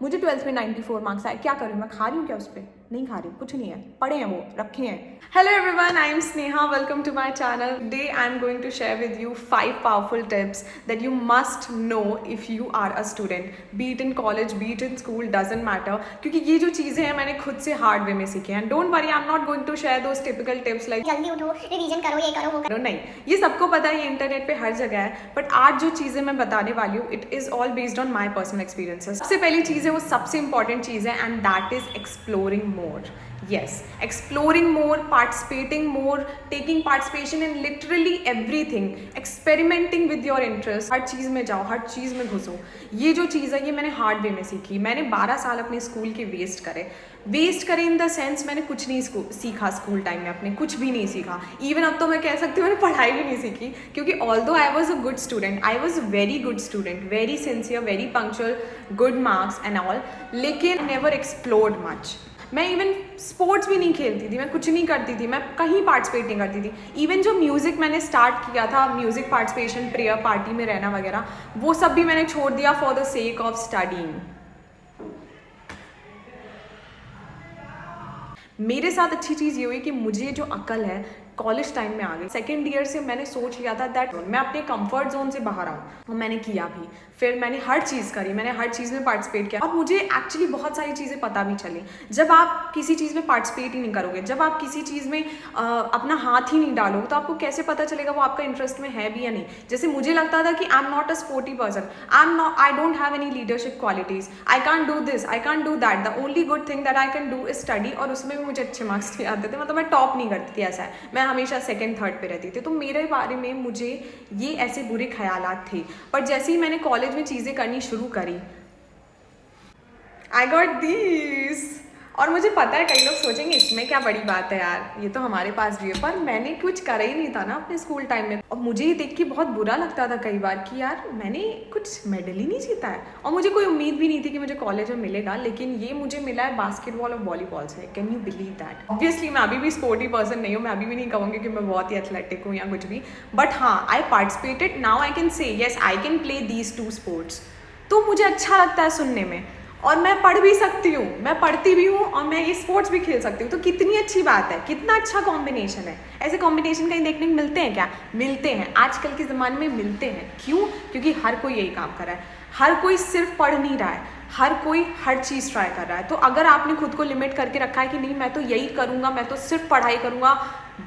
मुझे 12th में 94 marks आए, क्या करूँ मैं? खा रही हूँ क्या उस पर? नहीं खा रही, कुछ नहीं है, पड़े हैं वो, रखे हैं। Hello everyone, I am Sneha. Welcome to my channel. Today I am going to share with you 5 powerful tips that you must know if you are a student. Be it in college, be it in school, doesn't matter. क्योंकि ये जो चीज़ें हैं मैंने खुद से hard way में सीखी हैं. Don't worry, I am not going to share those typical tips like जल्दी उठो, रिवीजन करो, ये करो, वो करो. नहीं, ये सबको पता है, ये इंटरनेट पे हर जगह है. बट आज जो चीज़ें मैं बताने वाली हूँ, it is all based on my personal experiences. सबसे पहली चीज़ है, वो सबसे इंपॉर्टेंट चीज़ है, and that is exploring more. Yes, exploring more, participating more, taking participation in literally everything, experimenting with your interest. हर चीज़ में जाओ, हर चीज़ में घुसो. ये जो चीज़ है ये मैंने हार्ड वे में सीखी. मैंने 12 साल अपने स्कूल के वेस्ट करे इन द सेंस मैंने कुछ नहीं सीखा स्कूल टाइम में, अपने कुछ भी नहीं सीखा. इवन अब तो मैं कह सकती हूँ मैंने पढ़ाई भी नहीं सीखी, क्योंकि although I was a good student, I was a very good student, very sincere, very punctual, good marks and all, लेकिन नेवर एक्सप्लोर्ड मच. मैं इवन स्पोर्ट्स भी नहीं खेलती थी, मैं कुछ नहीं करती थी, मैं कहीं पार्टिसिपेट नहीं करती थी. इवन जो म्यूज़िक मैंने स्टार्ट किया था, म्यूज़िक पार्टिसिपेशन, प्रेयर पार्टी में रहना वगैरह, वो सब भी मैंने छोड़ दिया for the sake of studying. मेरे साथ अच्छी चीज़ ये हुई कि मुझे जो अकल है कॉलेज टाइम में आ गई. सेकेंड ईयर से मैंने सोच लिया था दैट मैं अपने कंफर्ट जोन से बाहर आऊँ, और मैंने किया भी. फिर मैंने हर चीज़ करी, मैंने हर चीज़ में पार्टिसिपेट किया, और मुझे एक्चुअली बहुत सारी चीज़ें पता भी चली. जब आप किसी चीज़ में पार्टिसिपेट ही नहीं करोगे, जब आप किसी चीज़ में अपना हाथ ही नहीं डालोगे, तो आपको कैसे पता चलेगा वो आपका इंटरेस्ट में है भी या नहीं. जैसे मुझे लगता था कि I am not a sporty person, I don't have any leadership qualities, I can't do this, I can't do that, the only good thing that I can do is study. और उसमें भी मुझे अच्छे मार्क्स नहीं आते थे, मतलब मैं टॉप नहीं करती थी. ऐसा है, मैं हमेशा सेकंड थर्ड पे रहती थी. तो मेरे बारे में मुझे ये ऐसे बुरे ख्यालात थे. पर जैसे ही मैंने कॉलेज में चीज़ें करनी शुरू करी, आई गॉट दिस. और मुझे पता है कई लोग सोचेंगे इसमें क्या बड़ी बात है यार, ये तो हमारे पास भी है. पर मैंने कुछ करा ही नहीं था ना अपने स्कूल टाइम में, और मुझे ये देख के बहुत बुरा लगता था कई बार कि यार मैंने कुछ मेडल ही नहीं जीता है. और मुझे कोई उम्मीद भी नहीं थी कि मुझे कॉलेज में मिलेगा, लेकिन ये मुझे मिला है बास्केटबॉल और वॉलीबॉल से. Can you believe that? Obviously मैं अभी भी स्पोर्टी पर्सन नहीं हूँ, मैं अभी भी नहीं कहूँगी कि मैं बहुत ही एथलेटिक हूँ या कुछ भी. बट हाँ, I participated. Now I can say yes I can play these 2 sports. तो मुझे अच्छा लगता है सुनने में, और मैं पढ़ भी सकती हूँ, मैं पढ़ती भी हूँ, और मैं ये स्पोर्ट्स भी खेल सकती हूँ. तो कितनी अच्छी बात है, कितना अच्छा कॉम्बिनेशन है. ऐसे कॉम्बिनेशन कहीं देखने को मिलते हैं क्या? मिलते हैं, आजकल के ज़माने में मिलते हैं. क्यों? क्योंकि हर कोई यही काम कर रहा है. हर कोई सिर्फ पढ़ नहीं रहा है, हर कोई हर चीज़ ट्राई कर रहा है. तो अगर आपने खुद को लिमिट करके रखा है कि नहीं मैं तो यही करूँगा, मैं तो सिर्फ पढ़ाई करूँगा,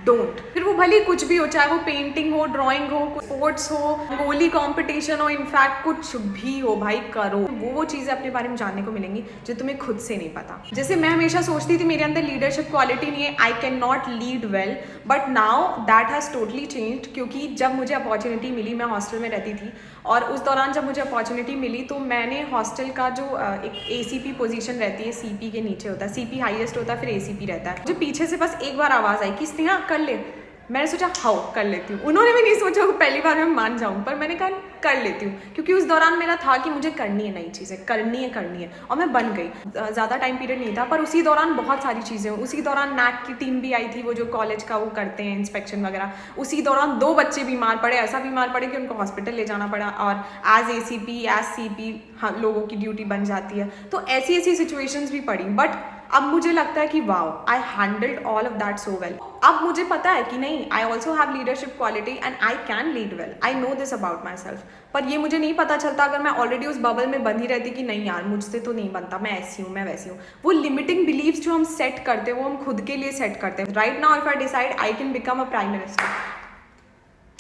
डोंट. फिर वो भले कुछ भी हो, चाहे वो पेंटिंग हो, ड्राइंग हो, स्पोर्ट्स हो, रंगोली कंपटीशन हो, इनफैक्ट कुछ भी हो, भाई करो. वो चीज़ें अपने बारे में जानने को मिलेंगी जो तुम्हें खुद से नहीं पता. जैसे मैं हमेशा सोचती थी मेरे अंदर लीडरशिप क्वालिटी नहीं है, I can not lead well. But now that has totally changed, क्योंकि जब मुझे अपॉर्चुनिटी मिली, मैं हॉस्टल में रहती थी, और उस दौरान जब मुझे अपॉर्चुनिटी मिली तो मैंने हॉस्टल का जो एक ACP पोजीशन रहती है, CP के नीचे होता है, CP हाईएस्ट होता है, फिर ACP रहता है. जो पीछे से बस एक बार आवाज़ आई कि स्नेहा कर ले. मैंने सोचा हाउ कर लेती हूँ. उन्होंने भी नहीं सोचा वो पहली बार मैं मान जाऊँ, पर मैंने कहा कर लेती हूँ, क्योंकि उस दौरान मेरा था कि मुझे करनी है नई चीज़ें, करनी है, और मैं बन गई. ज़्यादा टाइम पीरियड नहीं था, पर उसी दौरान बहुत सारी चीज़ें. उसी दौरान NAC की टीम भी आई थी, वो जो कॉलेज का वो करते हैं इंस्पेक्शन वगैरह. उसी दौरान 2 बच्चे बीमार पड़े, ऐसा बीमार पड़े कि उनको हॉस्पिटल ले जाना पड़ा, और एज ACP एज CP हाँ लोगों की ड्यूटी बन जाती है. तो ऐसी सिचुएशंस भी पड़ी. बट अब मुझे लगता है कि wow, I handled all of that so well. अब मुझे पता है कि नहीं, I also have leadership quality and I can lead well. I know this about my self. पर ये मुझे नहीं पता चलता अगर मैं ऑलरेडी उस बबल में बंधी रहती कि नहीं यार मुझसे तो नहीं बनता, मैं ऐसी हूँ, मैं वैसी हूँ. वो लिमिटिंग बिलीव्स जो हम सेट करते हैं वो हम खुद के लिए सेट करते हैं. Right now if I decide I can become a prime minister,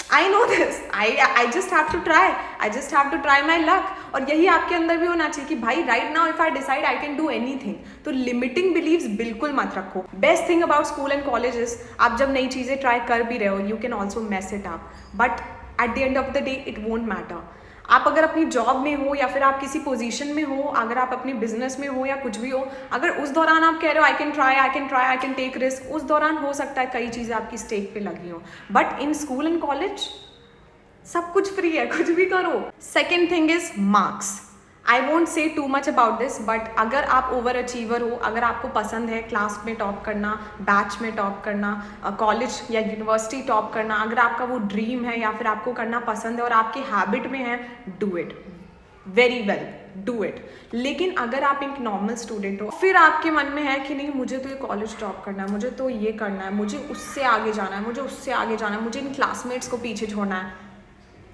I know this. I just have to try. I just have to try my luck. और यही आपके अंदर भी होना चाहिए कि भाई right now if I decide I can do anything. तो limiting beliefs बिल्कुल मत रखो. Best thing about school and colleges, आप जब नई चीज़ें ट्राई कर भी रहे हो, you can also mess it up. But at the end of the day, it won't matter. आप अगर अपनी जॉब में हो या फिर आप किसी पोजीशन में हो, अगर आप अपने बिजनेस में हो या कुछ भी हो, अगर उस दौरान आप कह रहे हो I can try, I can take risk, उस दौरान हो सकता है कई चीज़ें आपकी स्टेक पे लगी हो. But in school and college सब कुछ फ्री है, कुछ भी करो. Second thing is marks. I won't say too much about this, but अगर आप ओवर अचीवर हो, अगर आपको पसंद है क्लास में टॉप करना, बैच में टॉप करना, कॉलेज या यूनिवर्सिटी टॉप करना, अगर आपका वो ड्रीम है या फिर आपको करना पसंद है और आपके हैबिट में है, do it very well. Do it. लेकिन अगर आप एक नॉर्मल स्टूडेंट हो, फिर आपके मन में है कि नहीं मुझे तो ये कॉलेज टॉप करना है, मुझे तो ये करना है, मुझे उससे आगे जाना है, मुझे उससे आगे जाना है, मुझे इन क्लासमेट्स को पीछे छोड़ना है,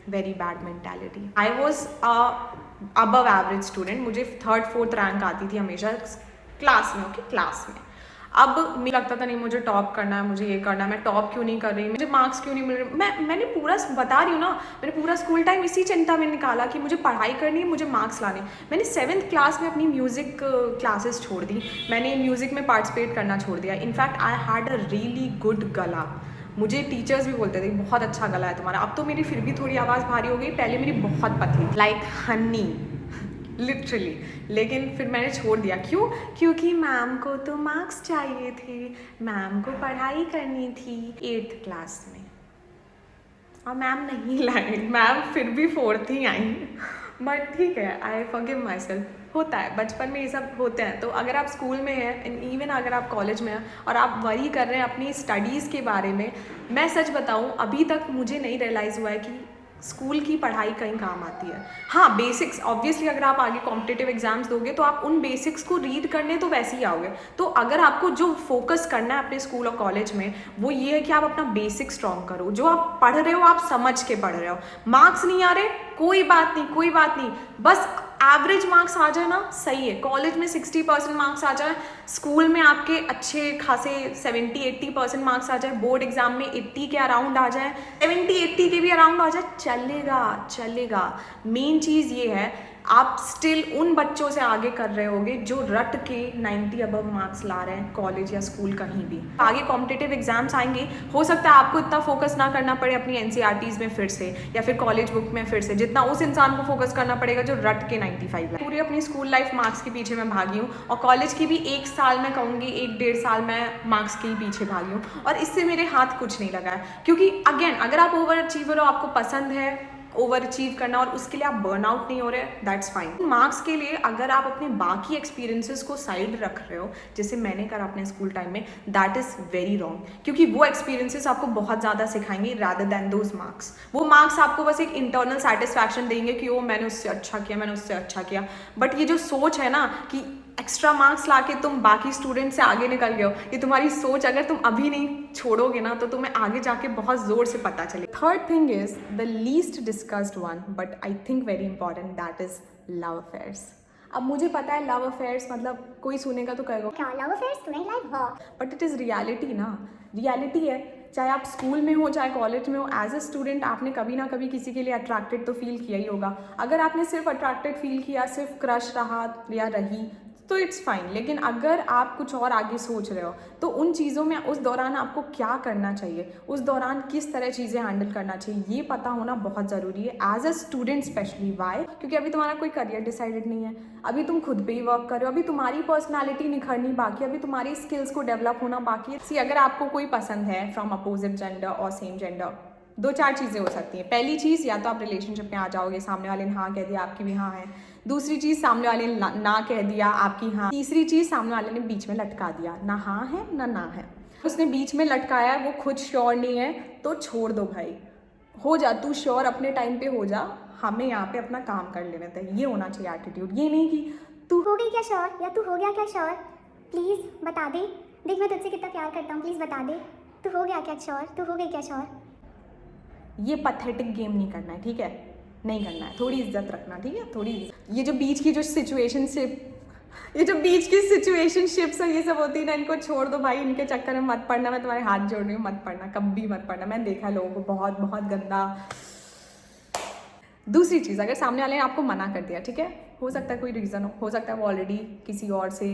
very bad mentality. I was above average student, मुझे 3rd 4th रैंक आती थी हमेशा क्लास में। ओके, क्लास में। अब मुझे लगता था नहीं मुझे टॉप करना है, मुझे ये करना है, मैं टॉप क्यों नहीं कर रही, मुझे मार्क्स क्यों नहीं मिल रहे। मैंने पूरा बता रही हूँ ना, मैंने पूरा स्कूल टाइम इसी चिंता में निकाला कि मुझे पढ़ाई करनी है, मुझे मार्क्स लाने। मैंने 7th क्लास में अपनी म्यूज़िक क्लासेस छोड़ दी, मैंने म्यूज़िक में पार्टिसिपेट करना छोड़ दिया। In fact I had a really good गला, मुझे टीचर्स भी बोलते थे बहुत अच्छा गला है तुम्हारा। अब तो मेरी फिर भी थोड़ी आवाज़ भारी हो गई, पहले मेरी बहुत पतली, लाइक हनी लिटरली। लेकिन फिर मैंने छोड़ दिया। क्यों? क्योंकि मैम को तो मार्क्स चाहिए थे, मैम को पढ़ाई करनी थी 8th क्लास में, और मैम नहीं लाई, मैम फिर भी 4th ही आई। बट ठीक है, आई फॉरगिव माई सेल्फ। होता है, बचपन में ये सब होते हैं। तो अगर आप स्कूल में हैं, इवन अगर आप कॉलेज में हैं और आप वरी कर रहे हैं अपनी स्टडीज़ के बारे में, मैं सच बताऊं अभी तक मुझे नहीं रियलाइज़ हुआ है कि स्कूल की पढ़ाई कहीं काम आती है। हाँ, बेसिक्स ऑब्वियसली अगर आप आगे कॉम्पिटिटिव एग्जाम्स दोगे तो आप उन बेसिक्स को रीड करने तो वैसे ही आओगे। तो अगर आपको जो फोकस करना है अपने स्कूल और कॉलेज में वो ये है कि आप अपना बेसिक स्ट्रॉन्ग करो, जो आप पढ़ रहे हो आप समझ के पढ़ रहे हो। मार्क्स नहीं आ रहे, कोई बात नहीं, कोई बात नहीं, बस एवरेज मार्क्स आ जाए ना, सही है। कॉलेज में 60% मार्क्स आ जाए, स्कूल में आपके अच्छे खासे 70-80% मार्क्स आ जाए, बोर्ड एग्जाम में 80 के अराउंड आ जाए, 70-80 के भी अराउंड आ जाए, चलेगा चलेगा। मेन चीज़ ये है आप स्टिल उन बच्चों से आगे कर रहे होगे जो रट के 90 अबव मार्क्स ला रहे हैं कॉलेज या स्कूल कहीं भी। आगे कॉम्पिटिटिव एग्जाम्स आएंगे, हो सकता है आपको इतना फोकस ना करना पड़े अपनी NCERTs में फिर से या फिर कॉलेज बुक में फिर से, जितना उस इंसान को फोकस करना पड़ेगा जो रट के 95 है। पूरी अपनी स्कूल लाइफ मार्क्स के पीछे मैं भागी हूँ, और कॉलेज की भी 1 साल मैं कहूँगी 1-1.5 साल मैं मार्क्स के ही पीछे भागी हूँ, और इससे मेरे हाथ कुछ नहीं लगा है। क्योंकि अगेन अगर आप ओवर अचीवर हो, आपको पसंद है ओवर अचीव करना और उसके लिए आप बर्न आउट नहीं हो रहे, दैट्स फाइन। मार्क्स के लिए अगर आप अपने बाकी एक्सपीरियंसेस को साइड रख रहे हो, जैसे मैंने करा अपने स्कूल टाइम में, दैट इज़ वेरी रॉन्ग। क्योंकि वो एक्सपीरियंसेस आपको बहुत ज़्यादा सिखाएंगे रादर दैन दोज मार्क्स। वो मार्क्स आपको बस एक इंटरनल सेटिस्फैक्शन देंगे कि ओ मैंने उससे अच्छा किया, मैंने उससे अच्छा किया। बट ये जो सोच है ना कि एक्स्ट्रा मार्क्स लाके तुम बाकी स्टूडेंट से आगे निकल गए हो, ये तुम्हारी सोच अगर तुम अभी नहीं छोड़ोगे ना तो तुम्हें आगे जाके बहुत ज़ोर से पता चले। Third thing is the least discussed one but I think very important, that is love affairs. अब मुझे पता है लव अफेयर्स मतलब कोई सुनेगा तो कहेगा क्या लव अफेयर्स स्टूडेंट लाइफ, हाँ, बट इट इज़ रियलिटी ना, रियलिटी है। चाहे आप स्कूल में हो चाहे कॉलेज में हो, एज अ स्टूडेंट आपने कभी ना कभी किसी के लिए अट्रैक्टेड तो फील किया ही होगा। अगर आपने सिर्फ अट्रैक्टेड फील किया, सिर्फ क्रश रहा या रही तो इट्स फाइन। लेकिन अगर आप कुछ और आगे सोच रहे हो तो उन चीज़ों में उस दौरान आपको क्या करना चाहिए, उस दौरान किस तरह चीज़ें हैंडल करना चाहिए, ये पता होना बहुत ज़रूरी है as a student specially. Why? क्योंकि अभी तुम्हारा कोई करियर डिसाइडेड नहीं है, अभी तुम खुद पे ही वर्क कर रहे हो, अभी तुम्हारी पर्सनालिटी निखरनी बाकी है, अभी तुम्हारी स्किल्स को डेवलप होना बाकी है। सी अगर आपको कोई पसंद है फ्रॉम अपोजिट जेंडर और सेम जेंडर, 2-4 चीज़ें हो सकती हैं। पहली चीज़, या तो आप रिलेशनशिप में आ जाओगे, सामने वाले ने हाँ कह दिया, आपकी भी हाँ है। दूसरी चीज़, सामने वाले ने ना कह दिया, आपकी हाँ। तीसरी चीज़, सामने वाले ने बीच में लटका दिया, ना हाँ है ना है। उसने बीच में लटकाया है, वो खुद श्योर नहीं है तो छोड़ दो भाई, हो जा तू श्योर, अपने टाइम पे हो जा, हमें यहाँ पे अपना काम कर लेने थे। ये होना चाहिए एटीट्यूड, ये नहीं कि तू हो गई क्या श्योर या तू हो गया क्या श्योर, प्लीज़ बता दे, देख मैं तुझसे कितना प्यार करता हूँ, प्लीज़ बता दे, तू हो गया क्या श्योर, तू हो गई क्या श्योर। ये पथेटिक गेम नहीं करना है, ठीक है, नहीं करना है। थोड़ी इज्जत रखना, ठीक है, थोड़ी। ये जो बीच की जो सिचुएशनशिप्स है, ये सब होती है ना, इनको छोड़ दो भाई, इनके चक्कर में मत पड़ना। मैं तुम्हारे हाथ जोड़ रही हूँ, मत पड़ना, कभी मत पड़ना। मैंने देखा लोगों को बहुत बहुत गंदा। दूसरी चीज़, अगर सामने वाले ने आपको मना कर दिया, ठीक है, हो सकता है कोई रीज़न हो सकता है वो ऑलरेडी किसी और से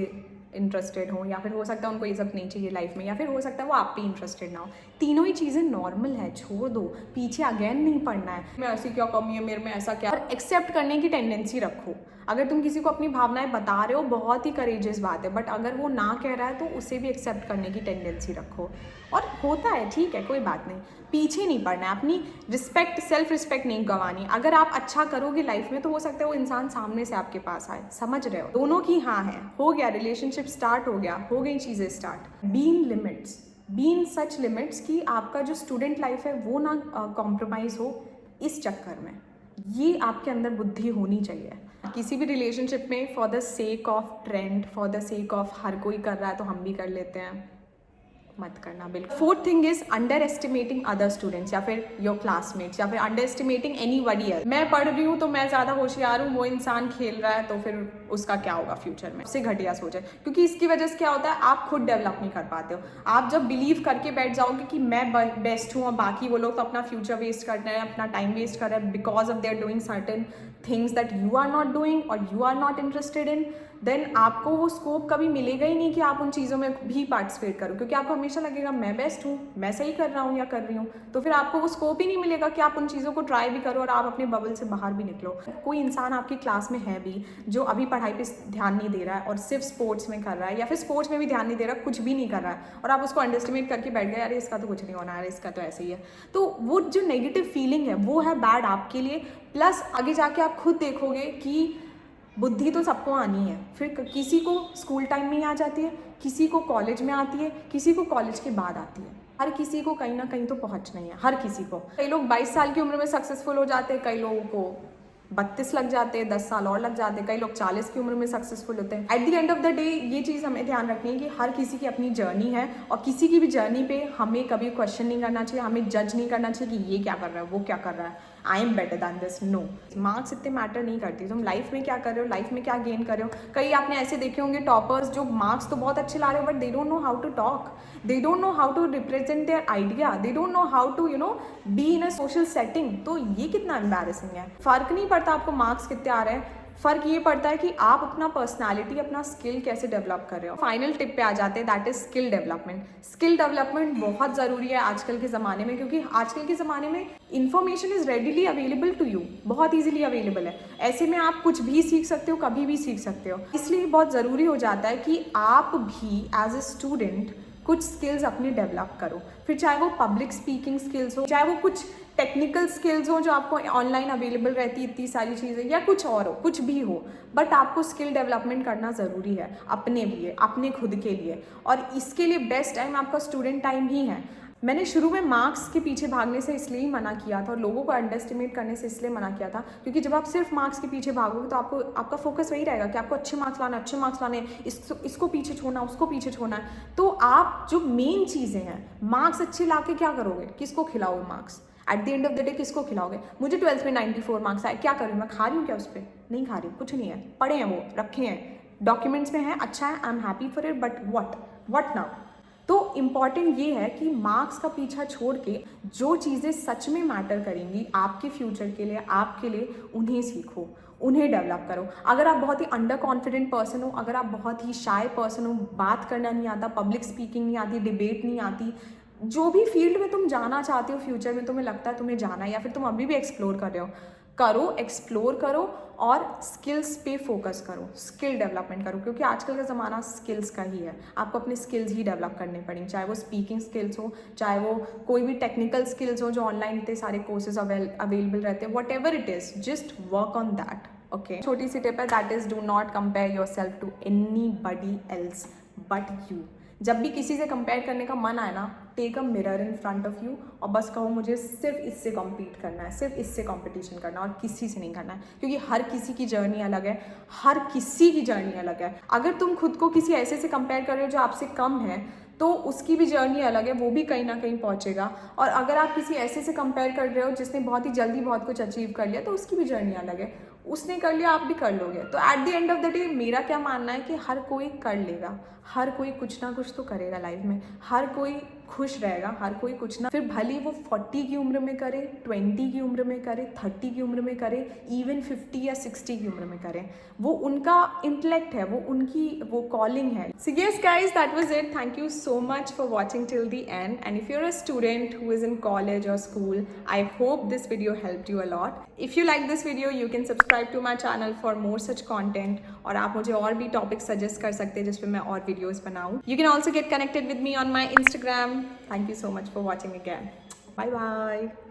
इंटरेस्टेड हो, या फिर हो सकता है उनको ये सब नहीं चाहिए लाइफ में, या फिर हो सकता है वो आप पे इंटरेस्टेड ना हो। तीनों ही चीज़ें नॉर्मल है, छोड़ दो, पीछे अगेन नहीं पड़ना है मैं ऐसी क्या कमी है, मेरे में ऐसा क्या। और एक्सेप्ट करने की टेंडेंसी रखो। अगर तुम किसी को अपनी भावनाएं बता रहे हो, बहुत ही करेजियस बात है, बट अगर वो ना कह रहा है तो उसे भी एक्सेप्ट करने की टेंडेंसी रखो। और होता है, ठीक है, कोई बात नहीं, पीछे नहीं पड़ना है, अपनी रिस्पेक्ट, सेल्फ रिस्पेक्ट नहीं गंवानी। अगर आप अच्छा करोगे लाइफ में तो हो सकता है वो इंसान सामने से आपके पास आए, समझ रहे हो, दोनों की हाँ है, हो गया रिलेशनशिप स्टार्ट, हो गई चीज़ें start. Be in limits, be in such limits कि आपका जो स्टूडेंट लाइफ है वो ना कॉम्प्रोमाइज़ हो इस चक्कर में। ये आपके अंदर बुद्धि होनी चाहिए। किसी भी रिलेशनशिप में for the sake of trend, for the sake of her कोई कर रहा है तो हम भी कर लेते हैं, मत करना बिल्कुल। Fourth thing is under estimating other students या फिर योर क्लासमेट्स या फिर अंडर एस्टिमेटिंग एनीबॉडी एल्स। मैं पढ़ रही हूँ तो मैं ज़्यादा होशियार हूँ, वो इंसान खेल रहा है तो फिर उसका क्या होगा फ्यूचर में, उससे घटिया सोच है। क्योंकि इसकी वजह से क्या होता है, आप खुद डेवलप नहीं कर पाते हो। आप जब बिलीव करके बैठ जाओगे कि मैं बेस्ट हूँ और बाकी वो लोग तो अपना फ्यूचर वेस्ट कर रहे हैं, अपना टाइम वेस्ट कर रहे हैं because of they are doing certain things that you are not doing और you are not interested in, then आपको वो स्कोप कभी मिलेगा ही नहीं कि आप उन चीज़ों में भी पार्टिसिपेट करो। क्योंकि आपको हमेशा लगेगा मैं बेस्ट हूँ, मैं सही कर रहा हूँ या कर रही हूँ, तो फिर आपको वो स्कोप ही नहीं मिलेगा कि आप उन चीज़ों को ट्राई भी करो और आप अपने बबल से बाहर भी निकलो। कोई इंसान आपकी क्लास में है भी जो अभी पढ़ाई पे ध्यान नहीं दे रहा है और सिर्फ स्पोर्ट्स में कर रहा है या फिर स्पोर्ट्स में भी ध्यान नहीं दे रहा, कुछ भी नहीं कर रहा है, और आप उसको अंडरस्टिमेट करके बैठ गए, अरे इसका तो कुछ नहीं होना है, इसका तो ऐसे ही है, तो वो जो नेगेटिव फीलिंग है वो है बैड आपके लिए। प्लस आगे जाके आप खुद देखोगे कि बुद्धि तो सबको आनी है, फिर किसी को स्कूल टाइम में ही आ जाती है, किसी को कॉलेज में आती है, किसी को कॉलेज के बाद आती है। हर किसी को कहीं ना कहीं तो पहुंचना ही है, हर किसी को। कई लोग 22 साल की उम्र में सक्सेसफुल हो जाते हैं, कई लोगों को 32 लग जाते हैं, 10 साल और लग जाते हैं, कई लोग 40 की उम्र में सक्सेसफुल होते हैं। At the end of the day ये चीज़ हमें ध्यान रखनी है कि हर किसी की अपनी जर्नी है और किसी की भी जर्नी पे हमें कभी क्वेश्चन नहीं करना चाहिए, हमें जज नहीं करना चाहिए कि ये क्या कर रहा है, वो क्या कर रहा है, I am better than this. No, marks इतने मैटर नहीं करती, तुम लाइफ में क्या कर रहे हो, लाइफ में क्या गेन कर रहे हो। कई आपने ऐसे देखे होंगे टॉपर्स जो मार्क्स तो बहुत अच्छे ला रहे हो but they don't know how to talk, they don't know how to represent their idea, they don't know how to be in a social setting. तो ये कितना एम्बैरेसिंग है। फर्क नहीं पड़ता आपको मार्क्स कितने आ रहे हैं, फ़र्क ये पड़ता है कि आप अपना पर्सनालिटी, अपना स्किल कैसे डेवलप कर रहे हो। फाइनल टिप पे आ जाते हैं, that is skill development. Skill development बहुत ज़रूरी है आजकल के ज़माने में, क्योंकि आजकल के ज़माने में information is readily available to you, बहुत ईजिली अवेलेबल है। ऐसे में आप कुछ भी सीख सकते हो, कभी भी सीख सकते हो। इसलिए बहुत ज़रूरी हो जाता है कि आप भी एज ए स्टूडेंट कुछ स्किल्स अपने डेवलप करो, फिर चाहे वो पब्लिक स्पीकिंग स्किल्स हो, चाहे वो कुछ टेक्निकल स्किल्स हो जो आपको ऑनलाइन अवेलेबल रहती है इतनी सारी चीज़ें, या कुछ और हो, कुछ भी हो, बट आपको स्किल डेवलपमेंट करना ज़रूरी है अपने लिए, अपने खुद के लिए। और इसके लिए बेस्ट टाइम आपका स्टूडेंट टाइम ही है। मैंने शुरू में मार्क्स के पीछे भागने से इसलिए ही मना किया था और लोगों को अंडरस्टिमेट करने से इसलिए मना किया था क्योंकि जब आप सिर्फ मार्क्स के पीछे भागोगे तो आपका फोकस वही रहेगा कि आपको अच्छे मार्क्स लाने, इसको पीछे छोड़ना, उसको पीछे छोड़ना है। तो आप जो मेन चीज़ें हैं, मार्क्स अच्छे ला के क्या करोगे, किसको खिलाओगे marks, at the end of the day किसको खिलाओगे। मुझे 12th में 94 मार्क्स आए, क्या करूँ मैं, खा रही हूँ क्या उस पर, नहीं खा रही हूँ, कुछ नहीं है, पढ़े हैं वो, रखे हैं, डॉक्यूमेंट्स में है, अच्छा है, I am happy for it, but what now. तो इम्पॉर्टेंट ये है कि मार्क्स का पीछा छोड़ के जो चीज़ें सच में मैटर करेंगी आपके फ्यूचर के लिए, आपके लिए, उन्हें सीखो, उन्हें डेवलप करो। अगर आप बहुत ही अंडर कॉन्फिडेंट पर्सन हो, अगर आप बहुत ही शाय पर्सन हो, बात करना नहीं आता, पब्लिक स्पीकिंग नहीं आती, डिबेट नहीं आती, जो भी फील्ड में तुम जाना चाहते हो फ्यूचर में, तुम्हें लगता है तुम्हें जाना है या फिर तुम अभी भी एक्सप्लोर कर रहे हो, एक्सप्लोर करो और स्किल्स पे फोकस करो, स्किल डेवलपमेंट करो, क्योंकि आजकल का ज़माना स्किल्स का ही है। आपको अपने स्किल्स ही डेवलप करने पड़ेंगे, चाहे वो स्पीकिंग स्किल्स हो, चाहे वो कोई भी टेक्निकल स्किल्स हो जो ऑनलाइन इतने सारे कोर्सेज अवेलेबल रहते हैं, whatever it is, just work on that. Okay, छोटी सी टिप है, that is do not compare yourself to anybody else but you. जब भी किसी से कंपेयर करने का मन आए ना, take a mirror in front of you और बस कहो मुझे सिर्फ इससे कॉम्पीट करना है, सिर्फ इससे कंपटीशन करना है और किसी से नहीं करना है, क्योंकि हर किसी की जर्नी अलग है, हर किसी की जर्नी अलग है। अगर तुम खुद को किसी ऐसे से कंपेयर कर रहे हो जो आपसे कम है, तो उसकी भी जर्नी अलग है, वो भी कहीं ना कहीं पहुंचेगा। और अगर आप किसी ऐसे से कंपेयर कर रहे हो जिसने बहुत ही जल्दी बहुत कुछ अचीव कर लिया, तो उसकी भी जर्नी अलग है, उसने कर लिया, आप भी कर लोगे। तो at the end of the day मेरा क्या मानना है कि हर कोई कर लेगा, हर कोई कुछ ना कुछ तो करेगा लाइफ में, हर कोई खुश रहेगा, हर कोई कुछ ना, फिर भले वो 40 की उम्र में करे, 20 की उम्र में करे, 30 की उम्र में करे, इवन 50 या 60 की उम्र में करे, वो उनका इंटेलेक्ट है, वो उनकी वो कॉलिंग है। So yes guys, that was it. Thank you so much for watching till the end. And if you're a student who is in college or school, I hope this video helped you a lot. If you like this video, you can subscribe to my channel for more such content. और आप मुझे और भी topic suggest कर सकते हैं जिस पे मैं और वीडियोस बनाऊँ। You can also get connected with me on my Instagram. Thank you so much for watching again. Bye bye.